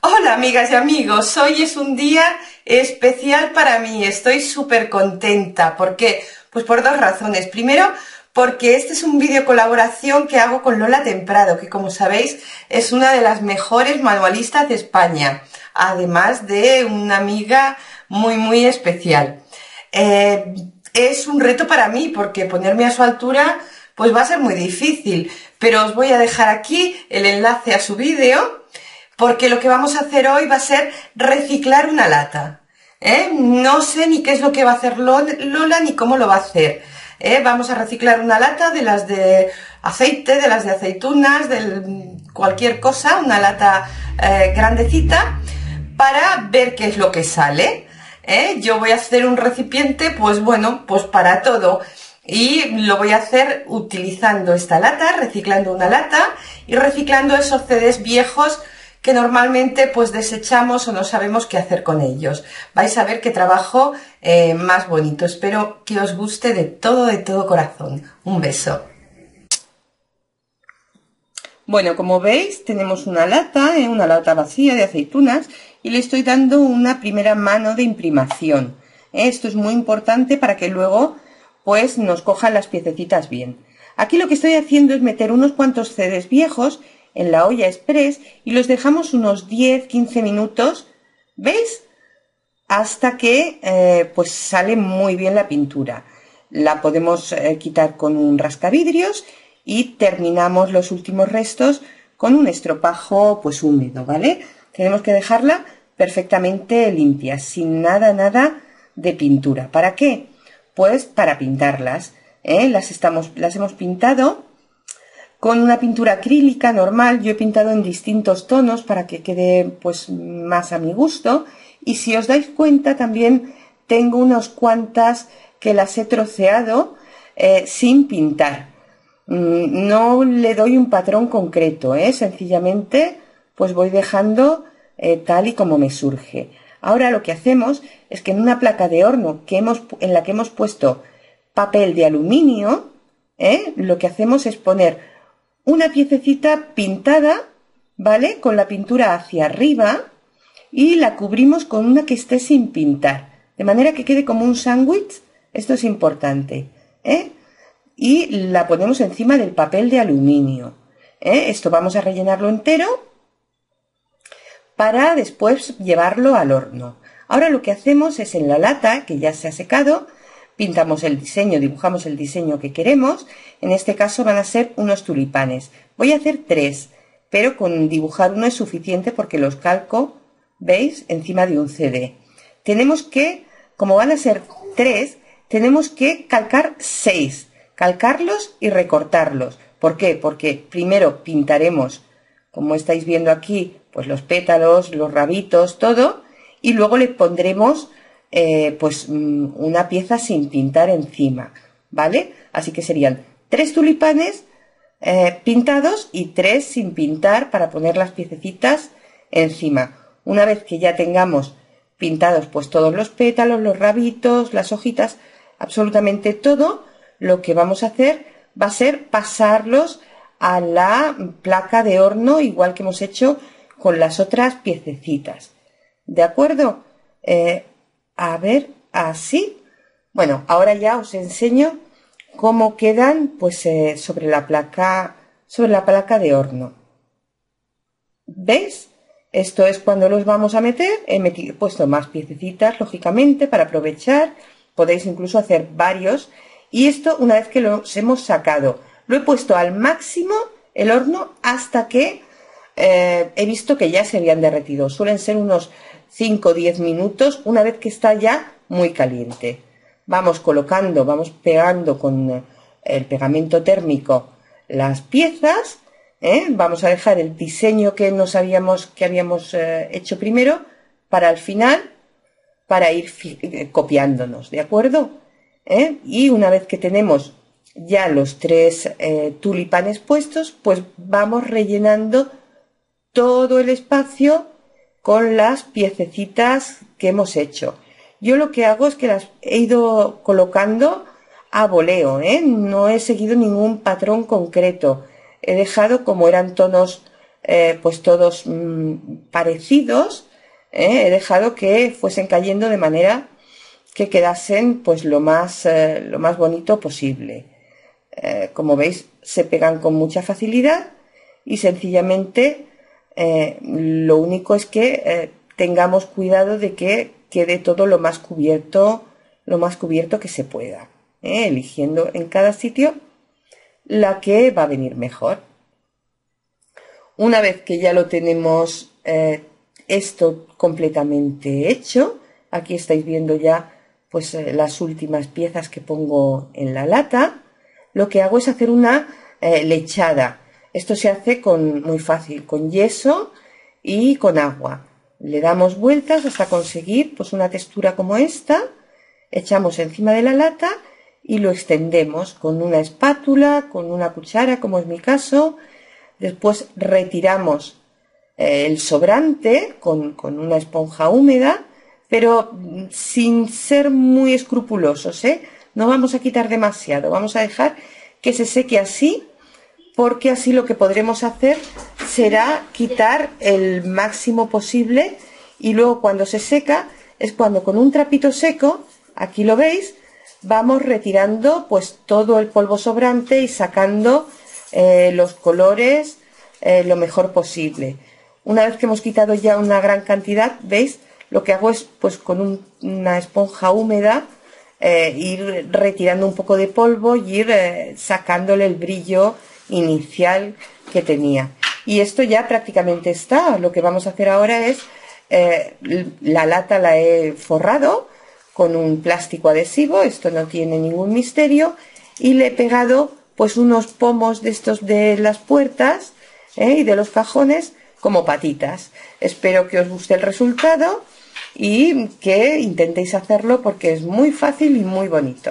Hola amigas y amigos, hoy es un día especial para mí, estoy súper contenta. ¿Por qué? Pues por dos razones. Primero, porque este es un vídeo colaboración que hago con Lola Temprado, que como sabéis es una de las mejores manualistas de España, además de una amiga muy especial. Es un reto para mí porque ponerme a su altura pues va a ser muy difícil, pero os voy a dejar aquí el enlace a su vídeo porque lo que vamos a hacer hoy va a ser reciclar una lata. No sé ni qué es lo que va a hacer Lola ni cómo lo va a hacer. Vamos a reciclar una lata de las de aceite, de las de aceitunas, de cualquier cosa, una lata grandecita, para ver qué es lo que sale. Yo voy a hacer un recipiente, pues bueno, pues para todo. Y lo voy a hacer utilizando esta lata, reciclando una lata y reciclando esos CDs viejos que normalmente pues desechamos o no sabemos qué hacer con ellos. Vais a ver qué trabajo más bonito. Espero que os guste de todo corazón. Un beso. Bueno, como veis tenemos una lata vacía de aceitunas y le estoy dando una primera mano de imprimación. Esto es muy importante para que luego pues nos cojan las piececitas bien. Aquí lo que estoy haciendo es meter unos cuantos CDs viejos en la olla express y los dejamos unos 10-15 minutos, ¿veis? Hasta que pues sale muy bien la pintura. La podemos quitar con un rascavidrios y terminamos los últimos restos con un estropajo pues húmedo, ¿vale? Tenemos que dejarla perfectamente limpia, sin nada de pintura. ¿Para qué? Pues para pintarlas. Las hemos pintado con una pintura acrílica normal. Yo he pintado en distintos tonos para que quede pues más a mi gusto, y si os dais cuenta también tengo unas cuantas que las he troceado sin pintar. No le doy un patrón concreto, sencillamente pues voy dejando tal y como me surge. Ahora lo que hacemos es que en una placa de horno en la que hemos puesto papel de aluminio, lo que hacemos es poner una piececita pintada, ¿vale? Con la pintura hacia arriba, y la cubrimos con una que esté sin pintar, de manera que quede como un sándwich. Esto es importante, y la ponemos encima del papel de aluminio. Esto vamos a rellenarlo entero para después llevarlo al horno. Ahora lo que hacemos es, en la lata que ya se ha secado, pintamos el diseño, dibujamos el diseño que queremos. En este caso van a ser unos tulipanes. Voy a hacer 3, pero con dibujar uno es suficiente porque los calco, ¿veis?, encima de un CD. Tenemos que, como van a ser 3, tenemos que calcar 6, calcarlos y recortarlos. ¿Por qué? Porque primero pintaremos, como estáis viendo aquí, pues los pétalos, los rabitos, todo, y luego le pondremos pues una pieza sin pintar encima, ¿vale? Así que serían 3 tulipanes pintados y 3 sin pintar para poner las piececitas encima. Una vez que ya tengamos pintados pues todos los pétalos, los rabitos, las hojitas, absolutamente todo, lo que vamos a hacer va a ser pasarlos a la placa de horno, igual que hemos hecho con las otras piececitas. ¿De acuerdo? A ver, así. Bueno, ahora ya os enseño cómo quedan pues sobre la placa de horno. ¿Veis? Esto es cuando los vamos a meter. He puesto más piececitas, lógicamente, para aprovechar. Podéis incluso hacer varios. Y esto, una vez que los hemos sacado, lo he puesto al máximo el horno hasta que he visto que ya se habían derretido. Suelen ser unos 5 o 10 minutos, una vez que está ya muy caliente. Vamos colocando, vamos pegando con el pegamento térmico las piezas. Vamos a dejar el diseño que habíamos hecho primero para el final, para ir copiándonos, ¿de acuerdo? Y una vez que tenemos ya los 3 tulipanes puestos, pues vamos rellenando todo el espacio con las piececitas que hemos hecho. Yo lo que hago es que las he ido colocando a voleo, no he seguido ningún patrón concreto. He dejado, como eran tonos pues todos parecidos, he dejado que fuesen cayendo de manera que quedasen pues lo más bonito posible. Como veis, se pegan con mucha facilidad y sencillamente lo único es que tengamos cuidado de que quede todo lo más cubierto que se pueda, eligiendo en cada sitio la que va a venir mejor. Una vez que ya lo tenemos esto completamente hecho, aquí estáis viendo ya pues las últimas piezas que pongo en la lata, lo que hago es hacer una lechada. Esto se hace muy fácil, con yeso y con agua. Le damos vueltas hasta conseguir pues una textura como esta, echamos encima de la lata y lo extendemos con una espátula, con una cuchara, como es mi caso. Después retiramos el sobrante con una esponja húmeda, pero sin ser muy escrupulosos, no vamos a quitar demasiado, vamos a dejar que se seque así, porque así lo que podremos hacer será quitar el máximo posible, y luego cuando se seca es cuando con un trapito seco, aquí lo veis, vamos retirando pues todo el polvo sobrante y sacando los colores lo mejor posible. Una vez que hemos quitado ya una gran cantidad, veis, lo que hago es pues con una esponja húmeda ir retirando un poco de polvo y ir sacándole el brillo inicial que tenía. Y esto ya prácticamente está. Lo que vamos a hacer ahora es la lata la he forrado con un plástico adhesivo, esto no tiene ningún misterio, y le he pegado pues unos pomos de estos de las puertas y de los cajones como patitas. Espero que os guste el resultado y que intentéis hacerlo porque es muy fácil y muy bonito.